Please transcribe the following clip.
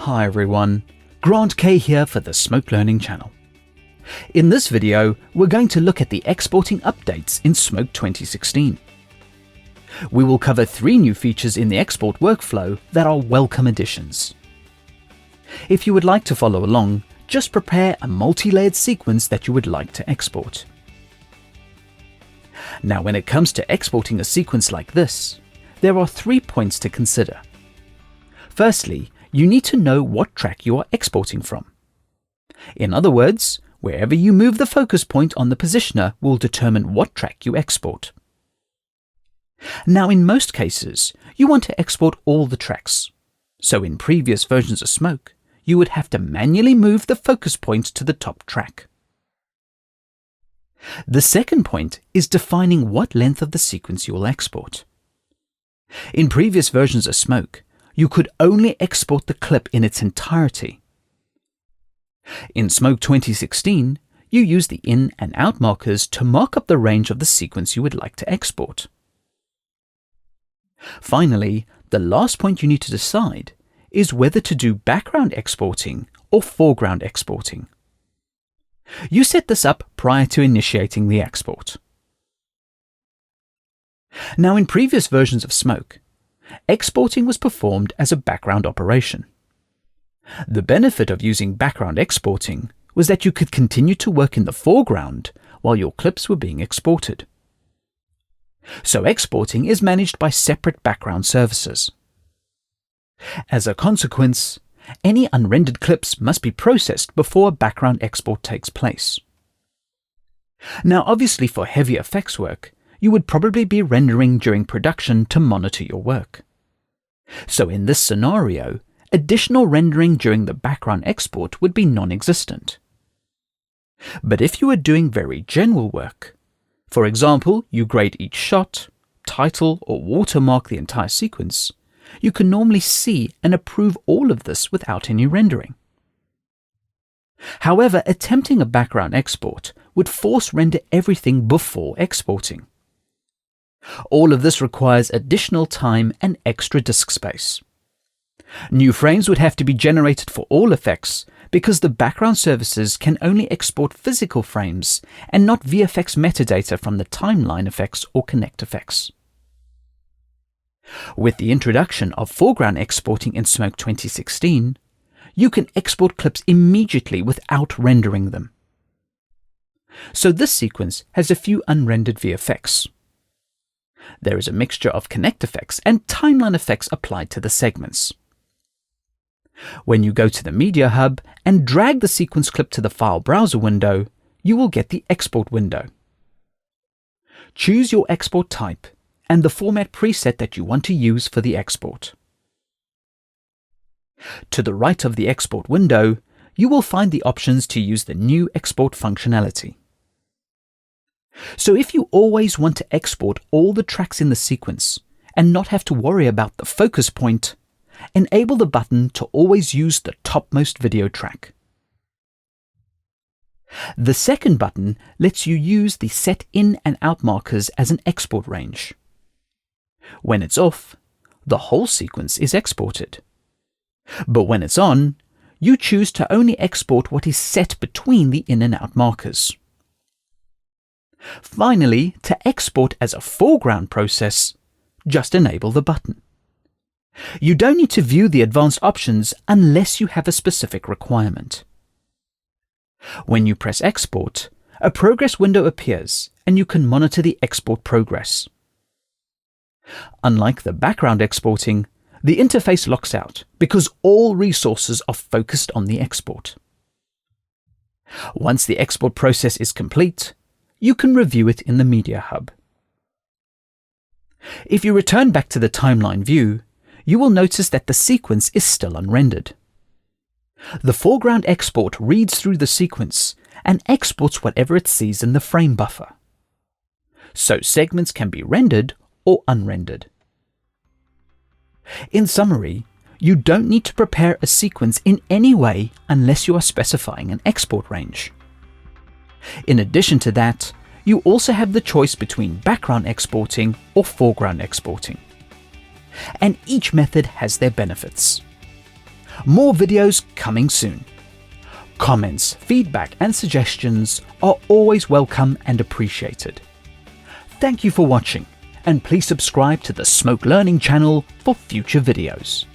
Hi everyone, Grant K here for the Smoke Learning channel. In this video, we're going to look at the exporting updates in Smoke 2016. We will cover 3 new features in the export workflow that are welcome additions. If you would like to follow along, just prepare a multi-layered sequence that you would like to export. Now, when it comes to exporting a sequence like this, there are 3 points to consider. Firstly, you need to know what track you are exporting from. In other words, wherever you move the focus point on the positioner will determine what track you export. Now, in most cases, you want to export all the tracks. So in previous versions of Smoke, you would have to manually move the focus point to the top track. The second point is defining what length of the sequence you will export. In previous versions of Smoke, you could only export the clip in its entirety. In Smoke 2016, you use the in and out markers to mark up the range of the sequence you would like to export. Finally, the last point you need to decide is whether to do background exporting or foreground exporting. You set this up prior to initiating the export. Now, in previous versions of Smoke, exporting was performed as a background operation. The benefit of using background exporting was that you could continue to work in the foreground while your clips were being exported. So exporting is managed by separate background services. As a consequence, any unrendered clips must be processed before a background export takes place. Now, obviously, for heavy effects work, you would probably be rendering during production to monitor your work. So in this scenario, additional rendering during the background export would be non-existent. But if you are doing very general work, for example, you grade each shot, title, or watermark the entire sequence, you can normally see and approve all of this without any rendering. However, attempting a background export would force render everything before exporting. All of this requires additional time and extra disk space. New frames would have to be generated for all effects because the background services can only export physical frames and not VFX metadata from the timeline effects or connect effects. With the introduction of foreground exporting in Smoke 2016, you can export clips immediately without rendering them. So this sequence has a few unrendered VFX. There is a mixture of connect effects and timeline effects applied to the segments. When you go to the Media Hub and drag the sequence clip to the File Browser window, you will get the Export window. Choose your export type and the format preset that you want to use for the export. To the right of the Export window, you will find the options to use the new export functionality. So if you always want to export all the tracks in the sequence and not have to worry about the focus point, enable the button to always use the topmost video track. The second button lets you use the set in and out markers as an export range. When it's off, the whole sequence is exported. But when it's on, you choose to only export what is set between the in and out markers. Finally, to export as a foreground process, just enable the button. You don't need to view the advanced options unless you have a specific requirement. When you press Export, a progress window appears and you can monitor the export progress. Unlike the background exporting, the interface locks out because all resources are focused on the export. Once the export process is complete, you can review it in the Media Hub. If you return back to the timeline view, you will notice that the sequence is still unrendered. The foreground export reads through the sequence and exports whatever it sees in the frame buffer. So segments can be rendered or unrendered. In summary, you don't need to prepare a sequence in any way unless you are specifying an export range. In addition to that, you also have the choice between background exporting or foreground exporting. And each method has their benefits. More videos coming soon. Comments, feedback and suggestions are always welcome and appreciated. Thank you for watching, and please subscribe to the Smoke Learning channel for future videos.